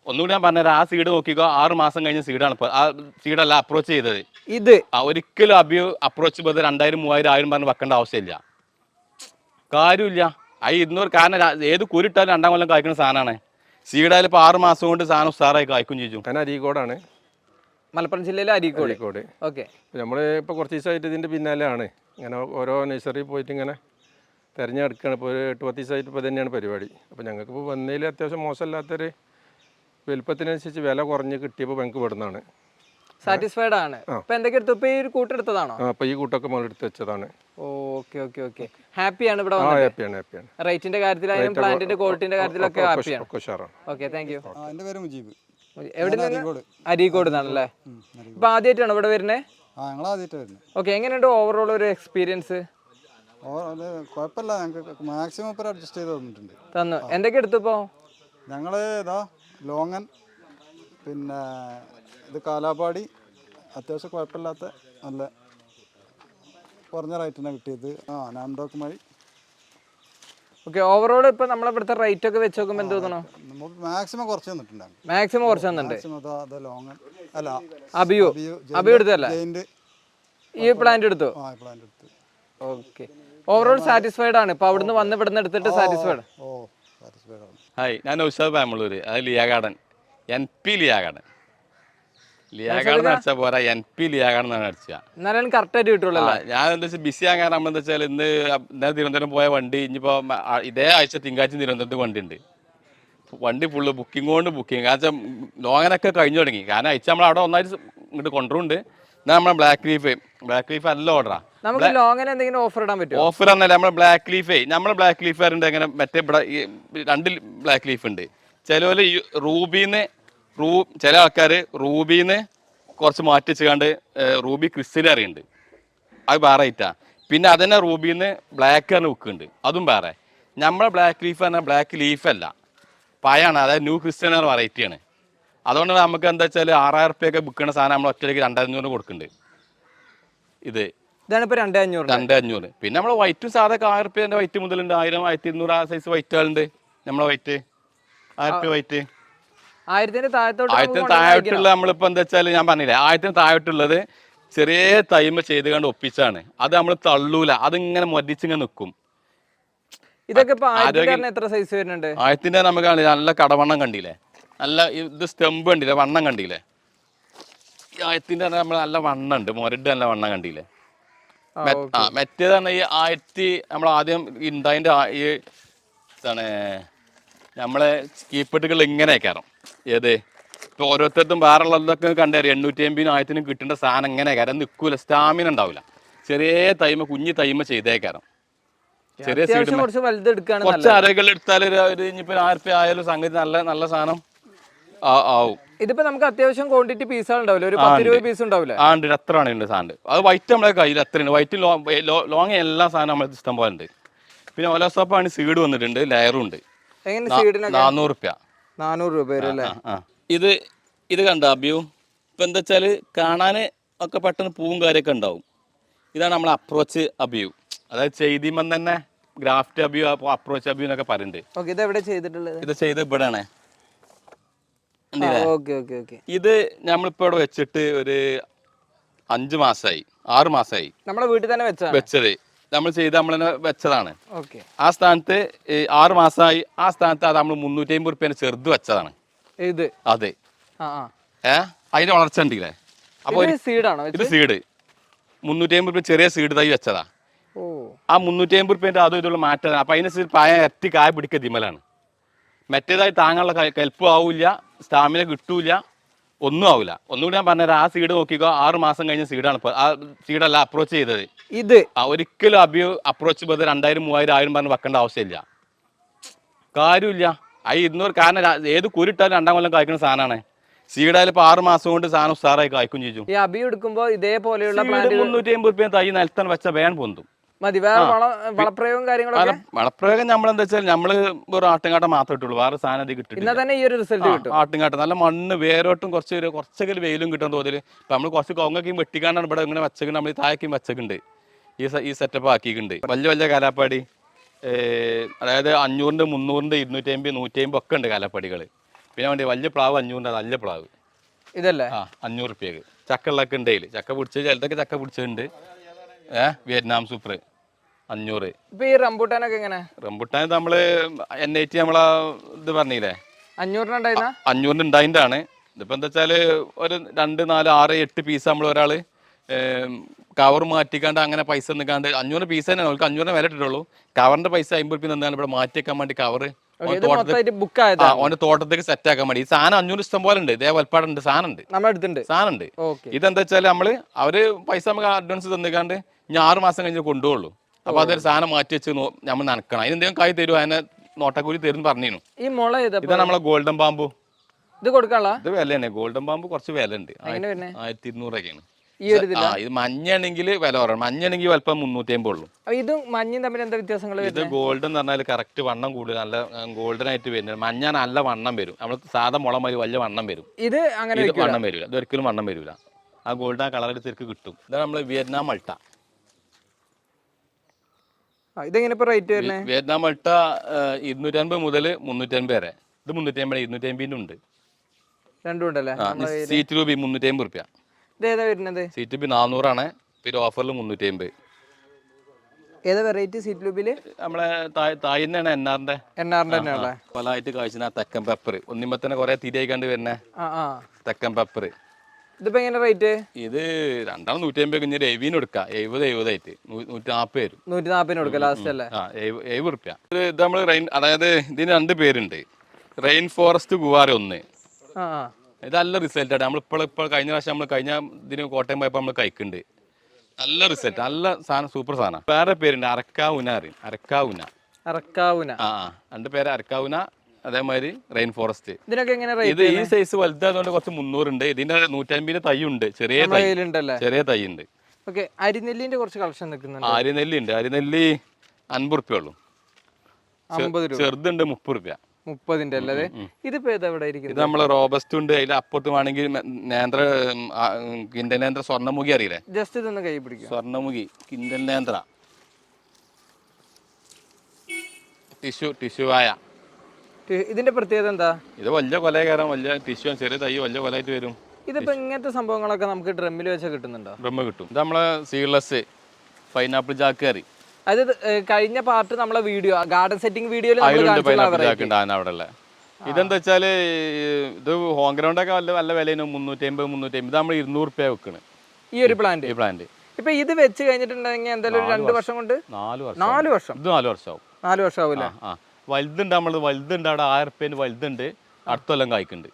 ഒന്നുകൂടി ഞാൻ പറഞ്ഞുതരാം. ആ സീഡ് നോക്കിക്കോ, 6 മാസം കഴിഞ്ഞ സീഡാണ് ഇപ്പോൾ. ആ സീഡല്ല അപ്രോച്ച് ചെയ്തത്. ഇത് ഒരിക്കലും അബിയു അപ്രോച്ച് ചെയ്ത് 2000, 3000, 1000 പറഞ്ഞ് വെക്കേണ്ട ആവശ്യമില്ല. കാര്യമില്ല. 200 കാരണം ഏത് കുരുട്ടാലും 2-ാം കൊല്ലം കായ്ക്കുന്ന സാധനമാണ്. സീഡായാലും ഇപ്പോൾ 6 മാസം കൊണ്ട് സാധനം ഉസാറായി കായ്ക്കും ചെയ്യും. ഞാൻ അരീക്കോടാണ്, മലപ്പുറം ജില്ലയിലെ അരീക്കോട്. ഓക്കെ. നമ്മൾ ഇപ്പോൾ കുറച്ച് ദിവസമായിട്ട് ഇതിൻ്റെ പിന്നാലെയാണ്. ഇങ്ങനെ ഓരോ നഴ്സറിയിൽ പോയിട്ട് ഇങ്ങനെ തിരഞ്ഞെടുക്കുകയാണ്. ഇപ്പോൾ ഒരു 8-10 ദിവസമായിട്ട് ഇപ്പോൾ തന്നെയാണ് പരിപാടി. അപ്പോൾ ഞങ്ങൾക്കിപ്പോൾ വന്നതിൽ അത്യാവശ്യം മോശമില്ലാത്തൊരു വലുപ്പത്തിനനുസരിച്ച് വില കുറഞ്ഞ് കിട്ടിയപ്പോൾ ഞങ്ങൾക്ക് ഇവിടുന്നാണ് സാറ്റിസ്ഫൈഡ് ആണ്. ഇപ്പൊ എന്തൊക്കെ എടുത്തു? ഇപ്പൊ ഈ ഒരു കൂട്ടെടുത്തതാണോ? അപ്പോൾ ഈ കൂട്ടൊക്കെ നമ്മൾ എടുത്ത് വെച്ചതാണ്. Okay okay okay. ഹാപ്പിയാണ് ഇവിടെ? ഹാപ്പിയാണ്. റേറ്റിന്റെ കാര്യത്തിലായാലും പ്ലാന്റിന്റെ ക്വാളിറ്റിന്റെ കാര്യത്തിലൊക്കെ ഹാപ്പിയാണ്. Okay, thank you. എൻ്റെ പേര് മുജീബ്. എവിടെ നിന്ന്? അരീക്കോട് നിന്നാണല്ലേ? ഇപ്പൊ ആദ്യമായിട്ടാണ് ഇവിടെ വരുന്നത്? ഓക്കെ. എങ്ങനെയുണ്ട് ഓവറോൾ ഒരു എക്സ്പീരിയൻസ്? കുഴപ്പമില്ല, ഞങ്ങൾക്ക് മാക്സിമം ഇപ്പോൾ അഡ്ജസ്റ്റ് ചെയ്ത് തന്നിട്ടുണ്ട്. തന്നു. എന്തൊക്കെ എടുത്തു ഇപ്പോൾ? ഞങ്ങൾ ഇതാ ലോങ്ങൻ, പിന്നെ ഇത് കാലാപ്പാടി, അത്യാവശ്യം കുഴപ്പമില്ലാത്ത നല്ല കുറഞ്ഞ റേറ്റിനാണ് കിട്ടിയത്. നാംഡോക്ക് മഴ. ഓക്കെ. ഓവറോൾ ഇപ്പൊ നമ്മളെ ഇവിടുത്തെ റേറ്റ് ഒക്കെ വെച്ച് നോക്കുമ്പോൾ എന്ത് തോന്നണം? മാക്സിമം കുറച്ച് തന്നിട്ടുണ്ടാകും. മാക്സിമം കുറച്ച് തന്നിട്ടുണ്ട്. അബിയു എടുത്തല്ലേ? ഈ പ്ലാന്റ് എടുത്തു? ഓക്കെ. ഓവറോൾ സാറ്റിസ്ഫൈഡ് ആണ്. ഇപ്പൊ അവിടുന്ന് വന്ന് ഇവിടുന്ന് എടുത്തിട്ട് സാറ്റിസ്ഫൈഡ്? ഹായ്, ഞാൻ നൗഷാദ് പാമളൂര്. അത് Liya garden, NP Liya garden. Liya garden അടിച്ചാൽ പോരാ, NP ലിയാ ഗാർഡൻ ആണ് അടിച്ചാൽ. എന്നാലും കറക്റ്റ് ആയിട്ട് കിട്ടുള്ളൂ. ഞാൻ എന്താ വെച്ചാൽ ബിസി ആകാൻ നമ്മളെന്താ വെച്ചാൽ ഇന്നലെ തിരുവനന്തപുരം പോയ വണ്ടി ഇനിയിപ്പോൾ ഇതേ ആഴ്ച തിങ്കളാഴ്ച തിരുവനന്തപുരത്ത് വണ്ടി ഉണ്ട്. വണ്ടി ഫുള്ള് ബുക്കിംഗ് കൊണ്ട് ബുക്കിംഗ്. കാരണം ലോങ്ങനൊക്കെ കഴിഞ്ഞു തുടങ്ങി. കാരണം അയച്ചാൽ നമ്മൾ അവിടെ ഒന്നായിട്ട് ഇങ്ങോട്ട് കൊണ്ടുണ്ട്. എന്നാൽ നമ്മളെ ബ്ലാക്ക് ലീഫ് നല്ല ഓർഡറാണ്. നമുക്ക് ലോങ്ങിന് എന്തെങ്കിലും ഓഫർ ഇടാൻ പറ്റുമോ? ഓഫർ എന്നല്ല, നമ്മളെ ബ്ലാക്ക് ലീഫ് ഉണ്ട്. എങ്ങനെ മറ്റേ ഇവിടെ 2 ബ്ലാക്ക് ലീഫ് ഉണ്ട്. ചിലവര് റൂബീന്ന് ചില ആൾക്കാർ റൂബീന്ന് കുറച്ച് മാറ്റി വെച്ചുകൊണ്ട് റൂബി ക്രിസ്റ്റൽ അറിയുന്നുണ്ട്, അത് വേറെ ഐറ്റാ. പിന്നെ അതന്നെ റൂബീന്ന് ബ്ലാക്ക് ആണ് വിൽക്കുന്നുണ്ട്, അതും വേറെ. നമ്മളെ ബ്ലാക്ക് ലീഫ് പറഞ്ഞാൽ ബ്ലാക്ക് ലീഫല്ല, പയാണ്. അതായത് ന്യൂ ക്രിസ്റ്റൽ എന്ന വെറൈറ്റിയാണ്. അതുകൊണ്ട് നമുക്ക് എന്താ വെച്ചാൽ 6000 റുപ്യൊക്കെ വിൽക്കുന്ന സാധനം നമ്മൾ ഒറ്റയ്ക്ക് 2500 കൊടുക്കുന്നുണ്ട്. ഇതാണിപ്പോൾ 2500. പിന്നെ നമ്മളെ വൈറ്റും സാധാ 1000 റുപ്യൻ്റെ വൈറ്റ് മുതലുണ്ട്. 1000, 1200 ആ സൈസ് വൈറ്റുകളുണ്ട്. നമ്മളെ വൈറ്റ് 1000 റുപ്യ വൈറ്റ്. 1000-ന് താഴോട്ടുള്ള നമ്മളിപ്പോൾ എന്താ വെച്ചാൽ ഞാൻ പറഞ്ഞില്ലേ, 1000-ന് താഴോട്ടുള്ളത് ചെറിയ തൈമ ചെയ്ത് കണ്ട് ഒപ്പിച്ചാണ്. അത് നമ്മൾ തള്ളൂല, അതിങ്ങനെ മൊരിച്ചിങ്ങനെ നിൽക്കും. ഇതൊക്കെ എത്ര സൈസ് വരുന്നുണ്ട്? 1000-ന്റെ നമുക്ക് നല്ല കടവണ്ണം കണ്ടില്ലേ, നല്ല ഇത് സ്റ്റെമ്പ് കണ്ടില്ലേ, വണ്ണം കണ്ടില്ലേ. 1000-ന്റെ നമ്മൾ നല്ല വണ്ണം ഉണ്ട്, മുരട് നല്ല വണ്ണം കണ്ടില്ലേ. മറ്റേത് പറഞ്ഞാൽ ഈ 1000 നമ്മൾ ആദ്യം ഉണ്ടായതിൻ്റെ ഈ ഇതാണ് നമ്മളെ കീപ്പെട്ടുകൾ ഇങ്ങനെ കയറും. ഏത് ഇപ്പോൾ ഓരോരുത്തർക്കും വേറെ ഉള്ളതൊക്കെ കണ്ടറിയാം. 850-നും 1000-നും കിട്ടേണ്ട സാധനം ഇങ്ങനെ കയറാൻ നിൽക്കൂല, സ്റ്റാമിന ഉണ്ടാവില്ല. ചെറിയ തൈമ കുഞ്ഞു തൈമ ചെയ്തേക്കാരം. ചെറിയ സീഡ് കുറച്ച് അരകൾ എടുത്താൽ ഇനിയിപ്പോൾ 1000 റുപ്യ ആയാലും സംഗതി നല്ല സാധനം ആവും. ഇതിപ്പോ നമുക്ക് അത്യാവശ്യം ക്വാണ്ടിറ്റി പീസുകൾ ഉണ്ടാവില്ല, ഒരു 10-20 പീസ് ഉണ്ടാവില്ല. ഉണ്ട്, എത്ര ആണെങ്കിൽ സാധനം. അത് വൈറ്റ് നമ്മളെ കയ്യിൽ എത്രയുണ്ട്. വൈറ്റ് ലോങ് എല്ലാ സാധനം നമ്മൾ ഇഷ്ടം പോലെ ഉണ്ട്. പിന്നെ ഓലോസോപ്പാണ് സീഡ് വന്നിട്ടുണ്ട്, ലെയറും ഉണ്ട്. 400 റുപ്യ. 400 രൂപ. ഇത് കണ്ട അബ്യൂ. ഇപ്പൊ എന്താ വെച്ചാല് കാണാൻ ഒക്കെ പെട്ടെന്ന് പൂവും കാര്യമൊക്കെ ഉണ്ടാവും. ഇതാണ് നമ്മളെ അപ്രോച്ച് അബ്യൂ. അതായത് ചെയ്തിമൻ തന്നെ ഗ്രാഫ്റ്റ് അബ്യൂ, അപ്രോച്ച് അബ്യൂ എന്നൊക്കെ പറയുന്നുണ്ട്. ഇത് ചെയ്ത് ഇവിടെയാണ്. ഇത് നമ്മളിപ്പോ ഇവിടെ വെച്ചിട്ട് ഒരു 5 മാസമായി, 6 മാസമായി. നമ്മുടെ വീട്ടിൽ തന്നെ വെച്ചത് നമ്മൾ ചെയ്ത് നമ്മൾ തന്നെ വെച്ചതാണ്. ആ സ്ഥാനത്ത് 6 മാസമായി. ആ സ്ഥാനത്ത് അത് നമ്മൾ 350 റുപ്യ ചെറുത് വെച്ചതാണ്. അതെ, അതിന്റെ വളർച്ച ഉണ്ടല്ലേ. അപ്പൊ ഇത് സീഡ് 350 റുപ്യ ചെറിയ സീഡ് തൈ വെച്ചതാ. ആ 350 റുപ്യന്റെ അതും ഇതുള്ള മാറ്റം. അപ്പൊ അതിനനുസരിച്ച് പായ ഇരട്ടി കായ പിടിക്കുക ദിമലാണ്. മറ്റേതായി താങ്ങാനുള്ള കെൽപ്പും ആവില്ല, സ്റ്റാമിന കിട്ടൂല, ഒന്നും ആവില്ല. ഒന്നുകൂടി ഞാൻ പറഞ്ഞുതരാം. ആ സീഡ് നോക്കിക്കോ, 6 മാസം കഴിഞ്ഞ സീഡാണ് ഇപ്പോൾ. ആ സീഡല്ല അപ്രോച്ച് ചെയ്തത്. ഒരിക്കലും അപ്രോച്ച് ചെയ്ത് 2000, 3000, 1000 പറഞ്ഞ് വെക്കേണ്ട ആവശ്യമില്ല, കാര്യമില്ല. 200 കാരണം ഏത് കുരുട്ടാലും 2-ാം കൊല്ലം കായ്ക്കുന്ന സാധനമാണ്. സീഡായാലും ഇപ്പോൾ 6 മാസം കൊണ്ട് സാധനം ഉസാറായി കായ്ക്കും ചെയ്യും. ഇതേപോലെയുള്ള 350 റുപ്യ തൈ നിലത്താണ് വെച്ച വേൻ പൊന്തും. വളപ്രയോഗം നമ്മളെന്താ വെച്ചാൽ നമ്മള് ഒരു ആട്ടുംകാട്ടം മാത്രമേ കിട്ടുള്ളൂ, വേറെ സാധനം അത് കിട്ടില്ല. ആട്ടുംകാട്ടം നല്ല മണ്ണ് വേരോട്ടും കുറച്ചൊക്കെ വെയിലും കിട്ടാൻ തോതില്. ഇപ്പൊ നമ്മള് കുറച്ച് കൊങ്ങൊക്കെയും വെട്ടിക്കാണ്ടാണ് ഇവിടെ ഇങ്ങനെ വെച്ചിട്ടുണ്ട്. നമ്മൾ ഈ താഴേക്കും വെച്ചിട്ടുണ്ട്, ഈ സെറ്റപ്പ് ആക്കിയിട്ടുണ്ട്. വലിയ കാലാപ്പാടി, അതായത് 500, 300, 250, 150 ഒക്കെ ഉണ്ട് കാലാപ്പാടികൾ. പിന്നെ വേണ്ടി വലിയ പ്ലാവ് 500 നല്ല പ്ലാവ് ഇതല്ലേ 500 റുപ്യക്ക്. ചക്ക ഉള്ളൊക്കെ ഉണ്ടെങ്കിൽ ചക്ക പിടിച്ച് ചിലതൊക്കെ ചക്ക പിടിച്ചിട്ടുണ്ട്. Vietnam super 500. ഇപ്പൊ ഈ റംബൂട്ടാനൊക്കെ എങ്ങനെ? റംബുട്ടാൻ നമ്മള് NIT നമ്മളെ ഇത് പറഞ്ഞില്ലേ 500 500 ഉണ്ടായിട്ടാണ്. ഇതിപ്പോ എന്താ വെച്ചാല് ഒരു 2, 4, 6, 8 പീസ് നമ്മൾ ഒരാള് കവർ മാറ്റിക്കാണ്ട് അങ്ങനെ പൈസ നിൽക്കാണ്ട് 500 പീസ് തന്നെ നമുക്ക് 500 വില ഇട്ടിട്ടുള്ളൂ. കവറിന്റെ പൈസ 50 റുപ്യ നിന്നാണ് ഇവിടെ മാറ്റിയേക്കാൻ വേണ്ടി കവറ് ഓന്റെ തോട്ടത്തേക്ക് സെറ്റ് ആക്കാൻ വേണ്ടി. ഈ സാധനം 500 ഇഷ്ടം പോലെ ഉണ്ട്. ഇതേ വലപ്പാടുണ്ട്, സാധനം ഉണ്ട്. ഇതെന്താ വെച്ചാൽ നമ്മള് അവര് പൈസ നമുക്ക് അഡ്വാൻസ് തന്നിക്കാണ്ട് ഞാൻ 6 മാസം കഴിഞ്ഞ് കൊണ്ടുപോകുള്ളൂ. അപ്പൊ അതൊരു സാധനം മാറ്റി വെച്ച് നമ്മൾ നനക്കണം. അതിനെന്തെങ്കിലും കായ് തരും, അതിനെ നോട്ടക്കൂലി തരും പറഞ്ഞു. ഈ മുള ഇതാണ് നമ്മളെ ഗോൾഡൻ ബാമ്പു. ഇത് കൊടുക്കാനുള്ള ഇത് വില തന്നെ. ഗോൾഡൻ ബാമ്പ് കുറച്ച് വില ഉണ്ട്, 1200 ഇത് മഞ്ഞാണെങ്കിൽ വില കുറവാണ്. മഞ്ഞാണെങ്കിൽ വലപ്പം 350 ഉള്ളൂ. ഇതും മഞ്ഞയും തമ്മിൽ എന്താ വ്യത്യാസങ്ങൾ? ഇത് ഗോൾഡൻ എന്ന് പറഞ്ഞാൽ കറക്റ്റ് വണ്ണം കൂടുതൽ, നല്ല ഗോൾഡൻ ആയിട്ട് വരുന്നത്. മഞ്ഞ നല്ല വണ്ണം വരും, നമ്മൾ സാധാ മുള മാതിരി വലിയ വണ്ണം വരും. ഇത് അങ്ങനെ വണ്ണം വരില്ല, ഇത് ഒരിക്കലും വണ്ണം വരില്ല. ആ ഗോൾഡൻ ആ കളർ തിരക്ക് കിട്ടും. ഇതാണ് നമ്മൾ വിയറ്റ്നാം മൾട്ട. ഇതെങ്ങനെ റേറ്റ് വരുന്നത്? വിയറ്റ്നാം മൾട്ട 250 മുതൽ 350 വരെ. ഇത് 350, 250 ഉണ്ട്. രണ്ടും ഉണ്ടല്ലേ? സീറ്റ് രൂപ 350 റുപ്യ. ഇതേതാ വരുന്നത്? സീറ്റ് രൂപ 400 പിന്നെ ഓഫറിൽ 350. ഏതാ വെറൈറ്റി സീറ്റ് ലൂബില്? നമ്മളെ തായ് തന്നെയാണ് എന്നാറിന്റെ പലായിട്ട് കാഴ്ച തെക്കൻ പെപ്പർ. ഒന്നിമ്പോ തന്നെ കുറെ തിരിയായിക്കാണ്ട് വരുന്ന തെക്കൻ പെപ്പർ. ഇതിപ്പോ എങ്ങനെ റേറ്റ്? ഇത് 250 കഴിഞ്ഞ എവിന് കൊടുക്കാം. 70 ആയിട്ട് 140 വരും. 140 കൊടുക്കാം ലാസ്റ്റ് അല്ലേ? 70 റുപ്യ. ഇത് നമ്മള് അതായത് ഇതിന് 2 പേരുണ്ട്. റെയിൻ ഫോറസ്റ്റ് ഗുവാര 1. ഇത് നല്ല റിസൾട്ട് ആണ്. നമ്മളിപ്പോൾ കഴിഞ്ഞ പ്രാവശ്യം നമ്മൾ കഴിഞ്ഞ ഇതിന് കോട്ടയം പോയപ്പോൾ നമ്മൾ കഴിക്കുന്നുണ്ട്. നല്ല റിസൾട്ട്, നല്ല സാധനം, സൂപ്പർ സാധനം. വേറെ പേരുണ്ട് അരക്കാവുന അറിയും. അരക്കാവുന 2 പേര് അരക്കാവുന. അതേമാതിരി റെയിൻ ഫോറസ്റ്റ്. ഇതിനൊക്കെ എങ്ങനെ? ഇത് ഈ സൈസ് വലുതായതുകൊണ്ട് കുറച്ച് 300 ഉണ്ട്. ഇതിന്റെ 150 തൈ ഉണ്ട്, ചെറിയ തൈ ഉണ്ട്. അരിനെല്ലിന്റെ കുറച്ച് കളക്ഷൻ നിൽക്കുന്നുണ്ട്. അരിനെല്ലി ഉണ്ട്. അരിനെല്ലി 50 റുപ്യ ഉള്ളൂ. ചെറുതുണ്ട് 30 റുപ്യ. 30 അല്ലേ? ഇതിപ്പോ ഇത് നമ്മള് റോബസ്റ്റ് ഉണ്ട്. അതിൽ അപ്പുറത്ത് വേണമെങ്കിൽ നേന്ത്ര, കിൻഡൽ നേന്ത്ര, സ്വർണ്ണമുഖി അറിയില്ലേ? ജസ്റ്റ് ഇതൊന്ന് കൈ പിടിക്കും. സ്വർണ്ണമുഖി, കിൻഡൽ നേന്ത്ര, ടിഷ്യൂവായ. ഇതിന്റെ പ്രത്യേകത എന്താ? ഇത് വലിയ കൊല കയറാൻ, വലിയ ടിഷ്യൂ, ചെറിയ തൈ വലിയ കൊലയായിട്ട് വരും. ഇതിപ്പോ ഇങ്ങനത്തെ സംഭവങ്ങളൊക്കെ നമുക്ക് ഡ്രമ്മിൽ വെച്ചാൽ കിട്ടുന്നുണ്ടോ? ഡ്രമ്മ് കിട്ടും. ഇത് നമ്മളെ സീഡ്ലെസ് പൈനാപ്പിൾ ജാക്ക് കറി. അത് കഴിഞ്ഞ പാർട്ട് നമ്മളെ വീഡിയോ ഗാർഡൻ സെറ്റിംഗ് വീഡിയോയിൽ ഇതെന്താ വെച്ചാല് ഇത് ഹോം ഗ്രൗണ്ട് ഒക്കെ നല്ല വിലയാണ്. 350. ഇത് നമ്മൾ 200 റുപ്യ വെക്കണ് ഈ ഒരു പ്ലാന്റ്. ഇപ്പൊ ഇത് വെച്ച് കഴിഞ്ഞിട്ടുണ്ടെങ്കിൽ എന്തായാലും 2 വർഷം കൊണ്ട് 4 വർഷം. ഇത് 4 വർഷമാവും. 4 വർഷം ആവൂല്ലേ? വലുതുണ്ട്, നമ്മള് വലുതുണ്ട് അവിടെ 1000 റുപ്യേന് വലുതുണ്ട്. അടുത്ത കൊല്ലം കായ്ക്കുന്നുണ്ട്.